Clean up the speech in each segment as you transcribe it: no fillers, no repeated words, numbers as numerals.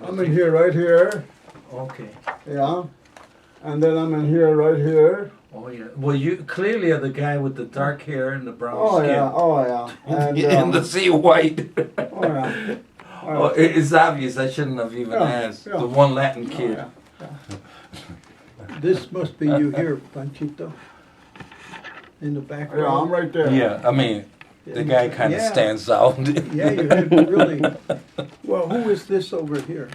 I'm in here, right here. Okay. Yeah. And then I'm in here, right here. Oh yeah. Well, you clearly are the guy with the dark hair and the brown Oh skin. yeah, oh yeah. And, And the sea white. oh yeah. Oh, it's obvious. I shouldn't have even asked. Yeah. The one Latin Oh, kid. yeah. This must be you here, Panchito. In the back Yeah, row. I'm right there. Yeah, I mean, the guy kind of Yeah. stands out. Yeah, you have really. Well, who is this over here?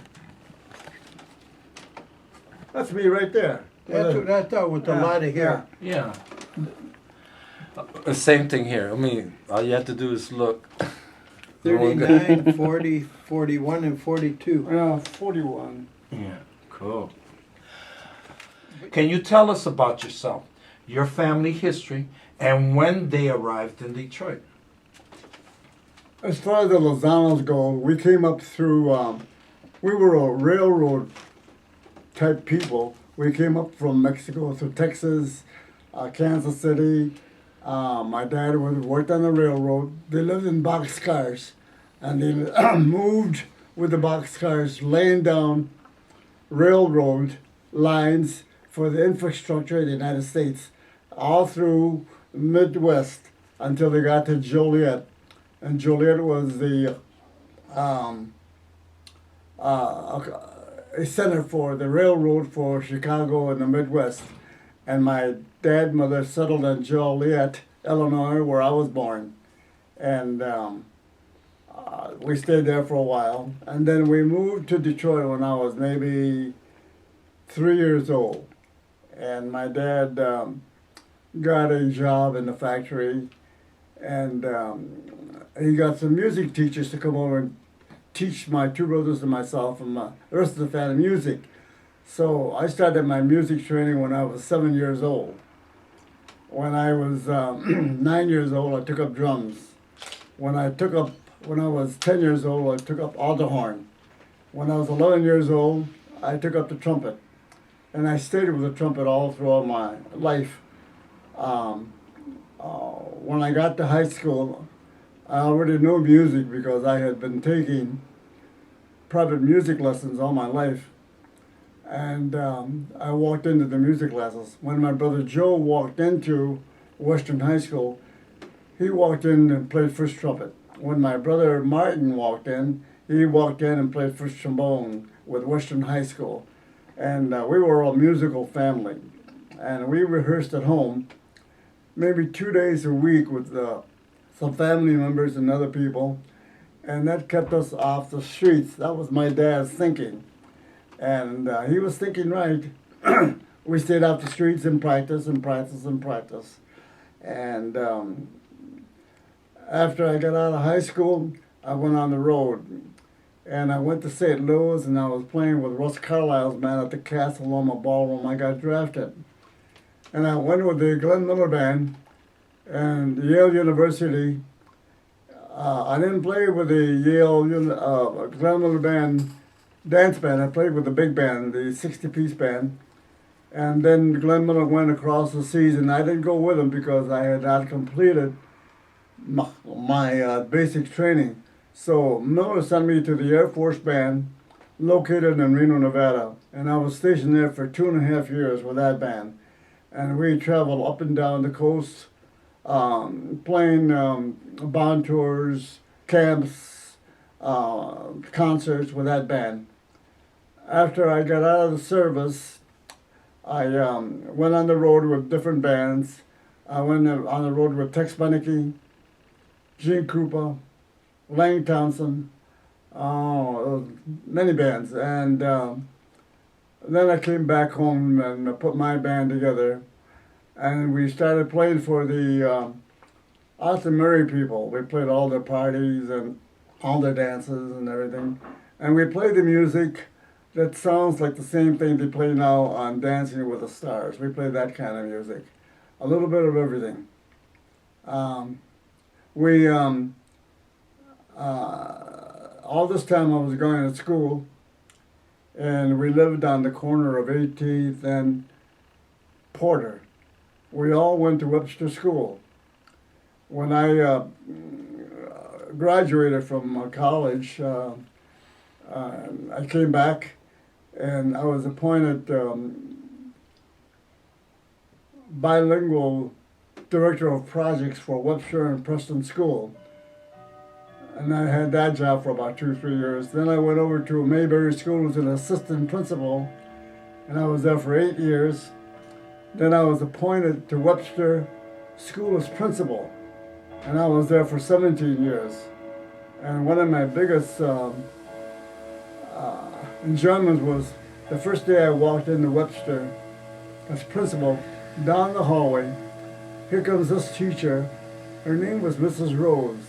That's me right there. That's what I thought with a lot of hair. Yeah. Same thing here. I mean, all you have to do is look. 39, 40, 41, and 42. Yeah, 41. Yeah, cool. Can you tell us about yourself, your family history, and when they arrived in Detroit? As far as the Lozanos go, we came up through, we were a railroad type people. We came up from Mexico through Texas, Kansas City. My dad worked on the railroad. They lived in boxcars, and they moved with the boxcars, laying down railroad lines for the infrastructure of the United States, all through the Midwest until they got to Joliet. And Joliet was the a center for the railroad for Chicago and the Midwest. And my dad and mother settled in Joliet, Illinois, where I was born. And we stayed there for a while. And then we moved to Detroit when I was maybe 3 years old. And my dad got a job in the factory, and he got some music teachers to come over and teach my two brothers and myself and the rest of the family music. So I started my music training when I was 7 years old. When I was 9 years old, I took up drums. When I was 10 years old, I took up alto horn. When I was 11 years old, I took up the trumpet. And I stayed with the trumpet all throughout my life. When I got to high school, I already knew music because I had been taking private music lessons all my life. And I walked into the music classes. When my brother Joe walked into Western High School, he walked in and played first trumpet. When my brother Martin walked in, he walked in and played first trombone with Western High School. And we were a musical family. And we rehearsed at home maybe 2 days a week with some family members and other people. And that kept us off the streets. That was my dad's thinking. And he was thinking right. We stayed off the streets and practice and practice and practice. And after I got out of high school, I went on the road. And I went to St. Louis, and I was playing with Russ Carlisle's band at the Casa Loma Ballroom. I got drafted. And I went with the Glenn Miller Band and Yale University. I didn't play with the Yale Glenn Miller Band dance band. I played with the big band, the 60-piece band. And then Glenn Miller went across the seas, and I didn't go with him because I had not completed my basic training. So Miller sent me to the Air Force Band located in Reno, Nevada. And I was stationed there for 2.5 years with that band. And we traveled up and down the coast, playing bond tours, camps, concerts with that band. After I got out of the service, I went on the road with different bands. I went on the road with Tex Beneke, Gene Krupa, Lang Thompson, many bands. And then I came back home and put my band together. And we started playing for the Austin Murray people. We played all their parties and all their dances and everything. And we played the music that sounds like the same thing they play now on Dancing with the Stars. We played that kind of music. A little bit of everything. All this time I was going to school, and we lived on the corner of 18th and Porter. We all went to Webster School. When I graduated from college, I came back, and I was appointed bilingual director of projects for Webster and Preston School. And I had that job for about 2-3 years. Then I went over to Maybury School as an assistant principal, and I was there for 8 years. Then I was appointed to Webster School as principal, and I was there for 17 years. And one of my biggest enjoyments was the first day I walked into Webster as principal, down the hallway, here comes this teacher. Her name was Mrs. Rose.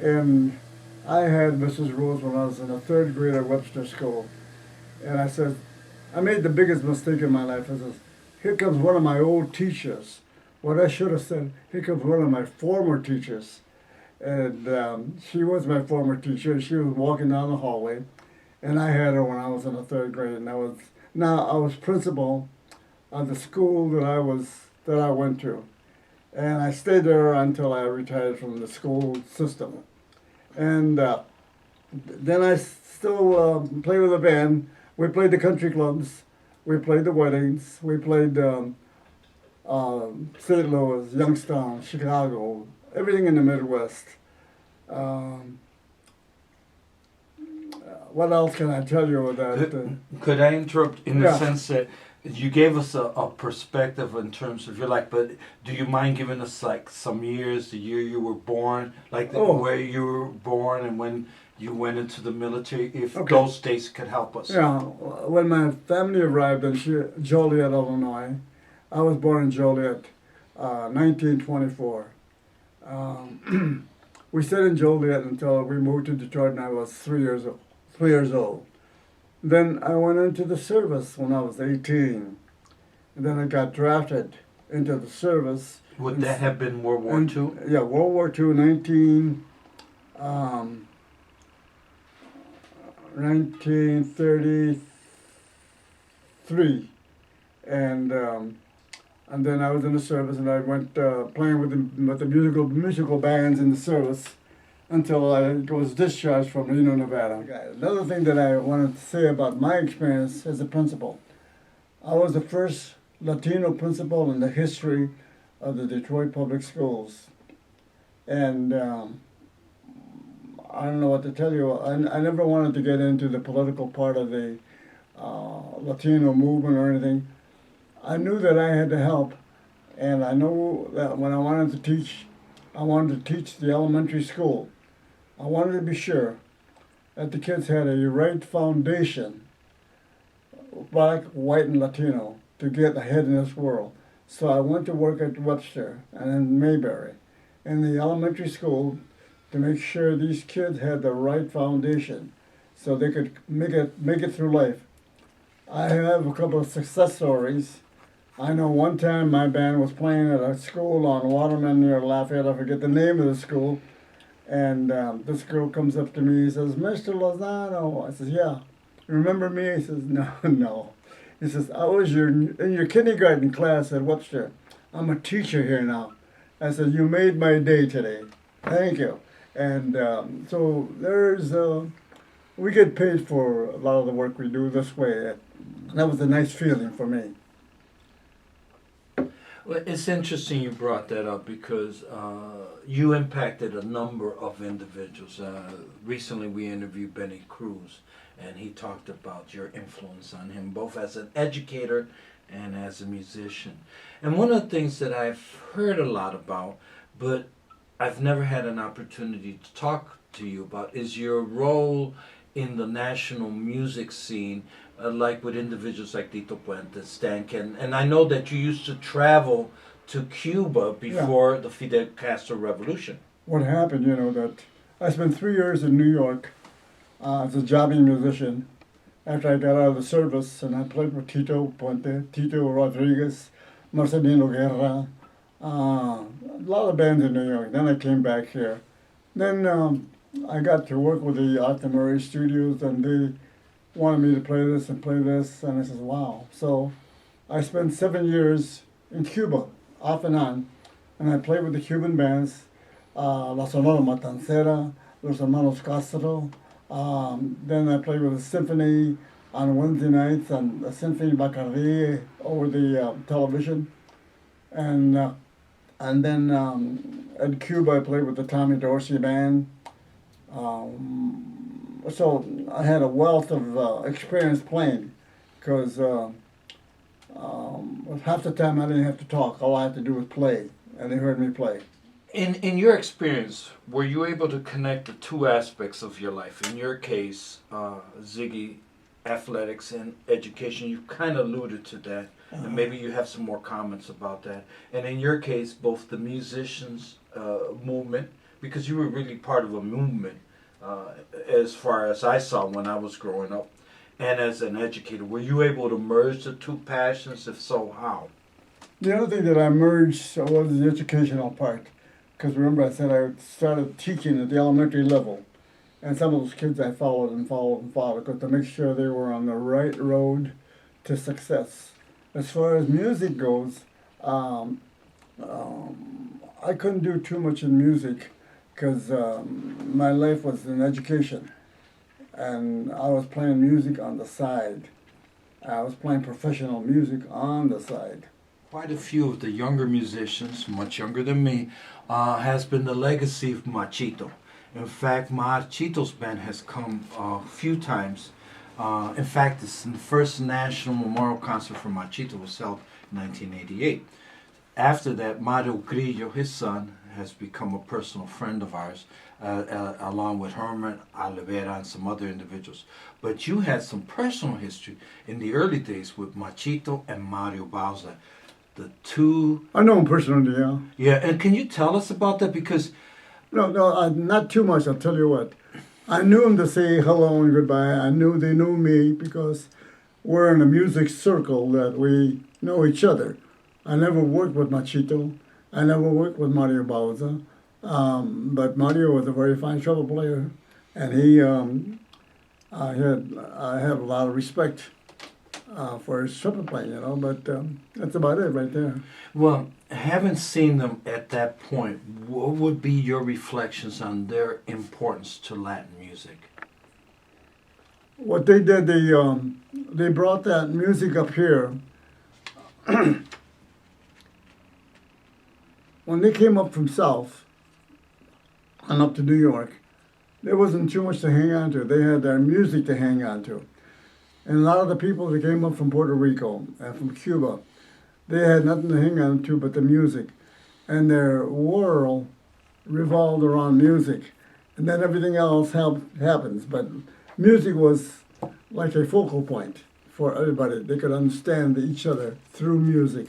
And I had Mrs. Rose when I was in the 3rd grade at Webster School. And I said, I made the biggest mistake in my life. I said, here comes one of my old teachers. What I should have said, here comes one of my former teachers. And she was my former teacher. She was walking down the hallway. And I had her when I was in the 3rd grade. And I was principal of the school that I went to. And I stayed there until I retired from the school system. And then I still played with the band. We played the country clubs. We played the weddings. We played St. Louis, Youngstown, Chicago, everything in the Midwest. What else can I tell you about that? Could I interrupt in the Yeah. sense that you gave us a perspective in terms of your life, but do you mind giving us like some years, the year you were born, like where you were born and when you went into the military, if those dates could help us? Yeah, when my family arrived in Joliet, Illinois, I was born in Joliet, 1924. We stayed in Joliet until we moved to Detroit, and I was 3 years old. Then I went into the service when I was 18. And then I got drafted into the service. Would that have been World War II? Yeah, World War II, 1933. And then I was in the service, and I went playing with the musical bands in the service until I was discharged from Reno, Nevada. Another thing that I wanted to say about my experience as a principal, I was the first Latino principal in the history of the Detroit Public Schools. And I don't know what to tell you. I never wanted to get into the political part of the Latino movement or anything. I knew that I had to help, and I know that when I wanted to teach the elementary school. I wanted to be sure that the kids had a right foundation, black, white, and Latino, to get ahead in this world. So I went to work at Webster and in Maybury, in the elementary school, to make sure these kids had the right foundation, so they could make it through life. I have a couple of success stories. I know one time my band was playing at a school on Waterman near Lafayette. I forget the name of the school. And this girl comes up to me and says, Mr. Lozano. I says, yeah. Remember me? He says, no, no. He says, I was in your kindergarten class at Webster. I'm a teacher here now. I said, you made my day today. Thank you. And so we get paid for a lot of the work we do this way. That was a nice feeling for me. Well, it's interesting you brought that up because you impacted a number of individuals. Recently we interviewed Benny Cruz, and he talked about your influence on him, both as an educator and as a musician. And one of the things that I've heard a lot about, but I've never had an opportunity to talk to you about, is your role in the national music scene, like with individuals like Tito Puente, Stan Ken. And I know that you used to travel to Cuba before the Fidel Castro revolution. What happened, that I spent 3 years in New York as a jobbing musician after I got out of the service, and I played with Tito Puente, Tito Rodriguez, Marcelino Guerra, a lot of bands in New York. Then I came back here. Then I got to work with the Arthur Murray Studios, and they wanted me to play this, and I said, wow. So I spent 7 years in Cuba, off and on, and I played with the Cuban bands, La Sonora Matancera, Los Hermanos Castro, Then I played with a symphony on Wednesday nights and a symphony Bacardi over the television. And then at Cuba I played with the Tommy Dorsey band. So I had a wealth of experience playing because half the time I didn't have to talk. All I had to do was play, and they heard me play. In your experience, were you able to connect the two aspects of your life? In your case, Ziggy, athletics and education, you kind of alluded to that, and maybe you have some more comments about that. And in your case, both the musicians movement, because you were really part of a movement, as far as I saw when I was growing up, and as an educator, were you able to merge the two passions? If so, how? The other thing that I merged was the educational part. Because remember I said I started teaching at the elementary level. And some of those kids I followed because to make sure they were on the right road to success. As far as music goes, I couldn't do too much in music because my life was in education. And I was playing music on the side. I was playing professional music on the side. Quite a few of the younger musicians, much younger than me, has been the legacy of Machito. In fact, Machito's band has come a few times. In fact, the first national memorial concert for Machito was held in 1988. After that, Mario Grillo, his son, has become a personal friend of ours, along with Herman, Rivera, and some other individuals. But you had some personal history in the early days with Machito and Mario Bauza. The two... I know him personally, yeah. Yeah, and can you tell us about that? Because... No, not too much, I'll tell you what. I knew him to say hello and goodbye. I knew they knew me because we're in a music circle that we know each other. I never worked with Machito. I never worked with Mario Bauza. But Mario was a very fine trumpet player. And he, I have a lot of respect for his trumpet playing, you know, but that's about it right there. Well, having seen them at that point, what would be your reflections on their importance to Latin music? What they did, they brought that music up here. When they came up from South and up to New York, there wasn't too much to hang on to. They had their music to hang on to. And a lot of the people that came up from Puerto Rico and from Cuba, they had nothing to hang on to but the music. And their world revolved around music. And then everything else happens. But music was like a focal point for everybody. They could understand each other through music.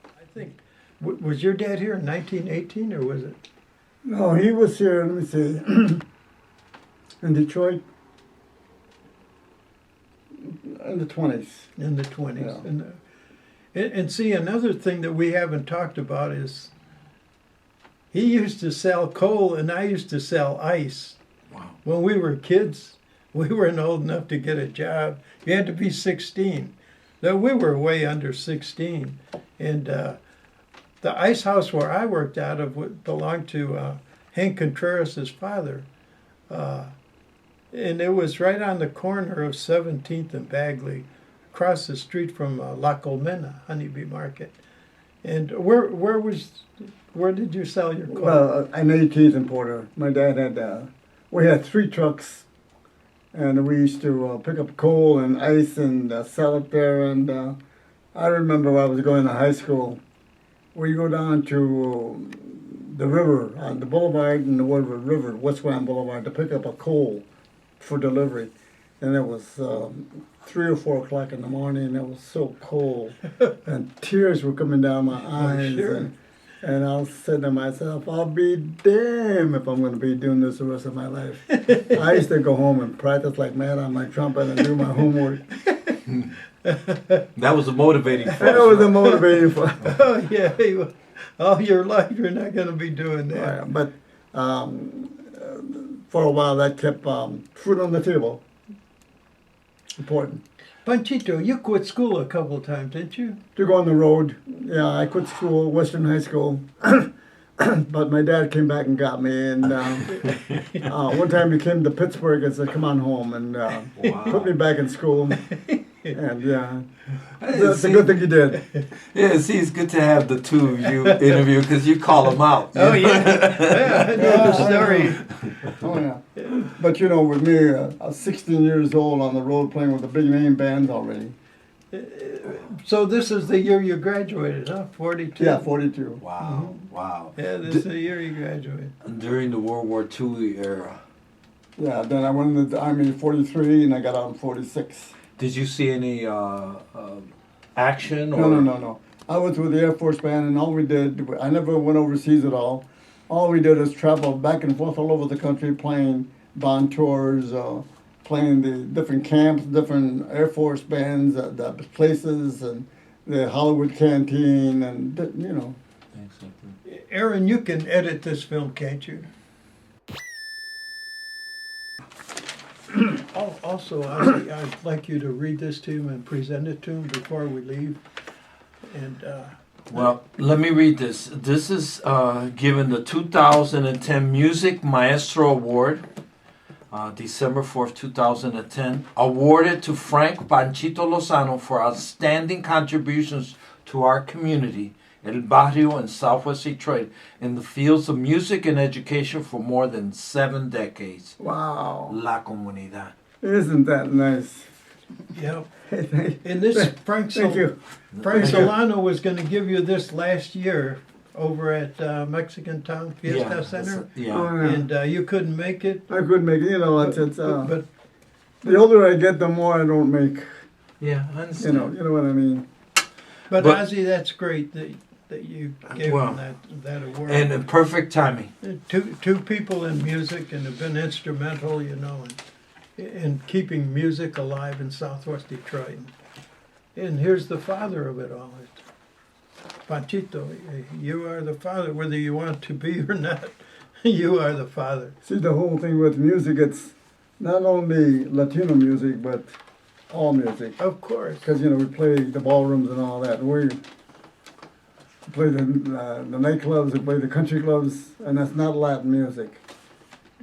I think, was your dad here in 1918 or was it? No, he was here, let me see, in Detroit. In the 20s. In the 20s. Yeah. And see, another thing that we haven't talked about is he used to sell coal and I used to sell ice. Wow. When we were kids, we weren't old enough to get a job. You had to be 16. Now, we were way under 16. And the ice house where I worked out of belonged to Hank Contreras' father. And it was right on the corner of 17th and Bagley, across the street from La Colmena, Honeybee Market. And where did you sell your coal? Well, in 18th and Porter, my dad had, we had 3 trucks, and we used to pick up coal and ice and sell it there. And I remember when I was going to high school, we go down to the river, on the boulevard and the Woodward River, West Grand Boulevard, to pick up a coal for delivery. And it was 3 or 4 o'clock in the morning. It was so cold, and tears were coming down my eyes. Sure. And I was saying to myself, I'll be damned if I'm going to be doing this the rest of my life. I used to go home and practice like mad on my trumpet and do my homework. That was a motivating force. That was a motivating force. Oh, yeah. All your life, you're not going to be doing that. Right, but for a while, that kept food on the table. Important. Panchito, you quit school a couple of times, didn't you? To go on the road. Yeah, I quit school, Western High School. but my dad came back and got me. And one time he came to Pittsburgh and said, "Come on home," and put me back in school. And that's a good thing you did. Yeah, see, it's good to have the two of you interview because you call them out. Oh, yeah. I know the story. Oh yeah. But you know, with me, I was 16 years old on the road playing with the big name bands already. So this is the year you graduated, huh? 42? Yeah, 42. Wow, wow. Yeah, this is the year you graduated. During the World War II era, Yeah, then I went into the Army in 43 and I got out in 46. did you see any action? Or? No. I was with the Air Force Band, and all we did, I never went overseas at all. All we did is travel back and forth all over the country playing bond tours, playing the different camps, different Air Force bands, the places, and the Hollywood Canteen, and, you know. Aaron, you can edit this film, can't you? Also, Ozzie, I'd like you to read this to him and present it to him before we leave. And Well, let me read this. This is given the 2010 Music Maestro Award, December 4th, 2010, awarded to Frank Panchito Lozano for outstanding contributions to our community, El Barrio in Southwest Detroit, in the fields of music and education for more than 7 decades. Wow. La Comunidad. Isn't that nice? yeah, Thank and this Frank you. Solano was going to give you this last year over at Mexican Town Fiesta Center, Yeah. Oh, yeah. and you couldn't make it. I couldn't make it, you know, it's But the older I get, the more I don't make, Yeah, I understand. you know what I mean? But But- Ozzie, that's great that you gave Well, him that award. And in perfect timing. Two people in music and have been instrumental, you know, in keeping music alive in Southwest Detroit. And here's the father of it all. Panchito, you are the father, whether you want to be or not. You are the father. See, the whole thing with music, it's not only Latino music, but all music. Of course. Because, you know, we play the ballrooms and all that. We play the nightclubs, we play the country clubs, and that's not Latin music.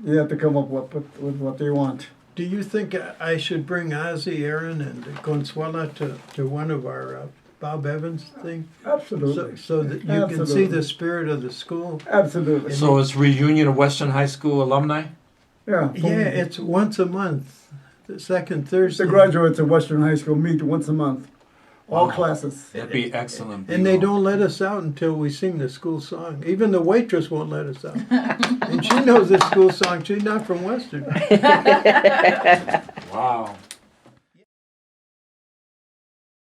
You have to come up with what they want. Do you think I should bring Ozzie, Aaron, and Consuela to one of our Bob Evans things? Absolutely. So that you can see the spirit of the school? Absolutely. So it's reunion of Western High School alumni? Yeah. Yeah, it's once a month, the second Thursday. The graduates of Western High School meet once a month. All Wow. classes. That'd be excellent. And they don't let us out until we sing the school song. Even the waitress won't let us out. And she knows the school song. She's not from Western.